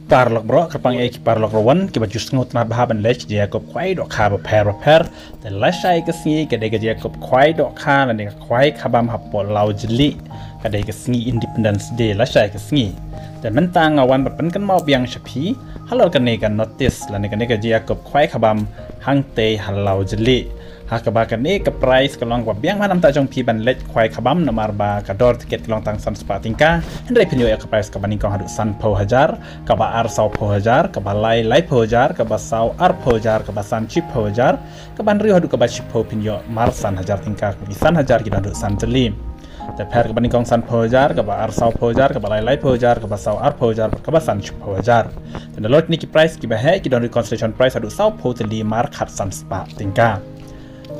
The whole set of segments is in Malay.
parlok bro kapang parlok rawan ki baju sengut na bahaban lech dia kop kwai dok kha ba per te lashai ke singi ke de dia kop kwai dok kha na de kwai khabam hapol lau jeli ke de ke singi independence day lashai ke singi te mentang awan pen kan mau biang shapi halor kan ne kan notice la ne kan ke dia kop kwai khabam hang te halau jeli hakabakan ke price kalong kwa biang manam ta jong pi ban let kwai khabam namar ba ka dor tiket kalong tang san spatingka hendrai pinyo ka price ka baning kong hadu san po hajar ka ba ar sau po hajar ka ba lai po hajar ka ba sau ar po hajar ka ba san chip po hajar ka ban ri hadu ka ba chip po pinyo mar san hajar tingka ki san hajar ki hadu san telim te per ka baning kong san po hajar ka ba ar sau po hajar ka ba lai po hajar ka ba sau ar po hajar ka ba san chip po hajar te lot ni ki price ki ba he ki don reconciliation price hadu sau po teli mar khat san spatingka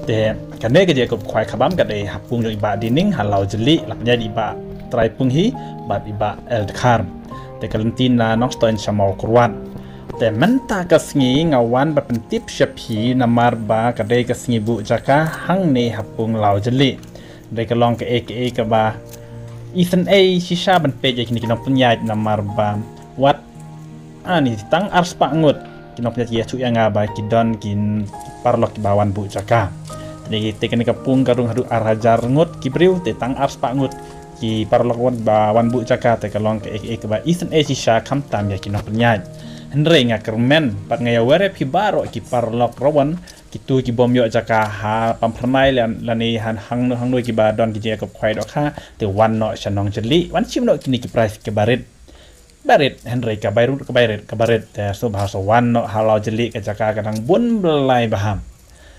แต่กันเนี่ยก็จะกับควายขบำกันเลยหับปุงจากอิบะดินิ่งหันเหล่าจลิหลับยาอิบะไตรปุงฮีบาดอิบะเอลคาร์มแต่กันตีนน้องสโตนชามอลกรวันแต่มันตากระสงีเงาวันแบบเป็นทิปเชพีนามาร์บากันได้กระสงีบุจากะหังในหับปุงเหล่าจลิได้ก็ลองกับเอกับบาอีสันเอชิชาบันเปย์จากนี้กินน้องปัญญานามาร์บาวัดนี่ตั้งอาร์สปะงดกินน้องปัญญาชุยงาบากิดอนกินปาร์ลอกบาวันบุจากะนี่tekan kapung karung hadu arajar ngut kibriu te tang ars pa ngut ki parlokwan ba wan bu jaka te kalong ke ek ba isen esisha kam tam ya kinok nyaj hendre nga kermen pat ngaya were pi baro ki parlok rawan ki tu ki bom yo jaka ha pam pernai lani han hang no ki ba don ki je kop khwai dok ha te wan no chanong jeli wan chim no kini ki price ke barit hendre ka barit te so bahasa wan no halau jeli ke jaka kadang bun belai baham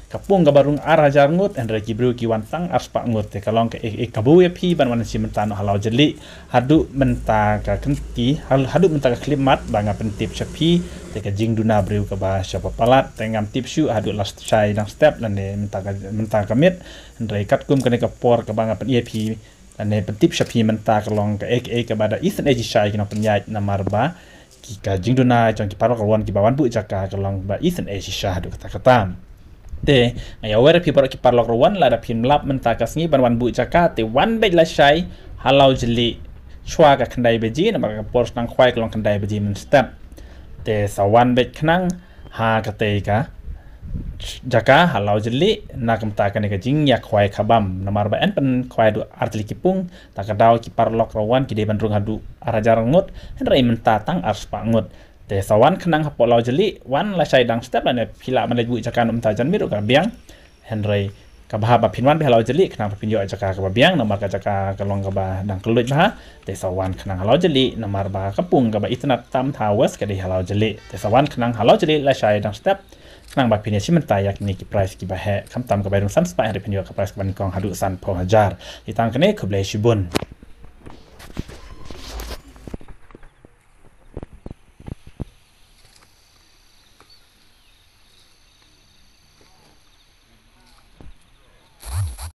kapung kabarung arajar ngut hendra kibru ki wantang arspa ngut te kalong ke kabu ya pi ban wan si mentano halau jeli hadu menta ka kenti hadu menta ka klimat banga pentip chapi te ka jingduna briu ka ba syapa palat te ngam tip shu hadu last chai dang step lan ne menta ka mit hendra katkum ka ne ka por ka banga pen ep lan ne pentip chapi menta kalong ka ka bada isen eji chai kina penyait namarba ki ka jingduna jong ki parok wan ki bawan bu jaka kalong ba isen eji shah hadu kata te ngaya were pi parok ki parlok rowan la da pin lap mentakas ngi ban wan bu jaka te wan bej la shai halau jeli chwa ka khandai beji na ka pors nang khwai klong khandai beji men step te sawan bej khnang ha ka te ka jaka halau jeli na kam ta ka ne ka jing ya khwai khabam na mar ba en pen khwai du artli ki pung ta ka daw ki parlok rowan ki de ban rung hadu arajar ngut hen rai menta tang arspa ngut te sawan kenang hapo lau jeli wan la shai dang step la ne pila man bu jakan ta jan miru ka biang henry ka bah ba pinwan be lau jeli kenang pin yo jaka ka biang nomor ka jaka ka long ka ba dang kelut ba te sawan kenang lau jeli nomor ba kapung ka ba itnat tam towers ka de lau jeli te sawan kenang lau jeli la shai dang step kenang ba pin ya simen ta yak ni ki price ki ba he kam tam ka ba rung san spa henry pin yo ka price ka ban kong hadu san po hajar itang kene ku ble shibun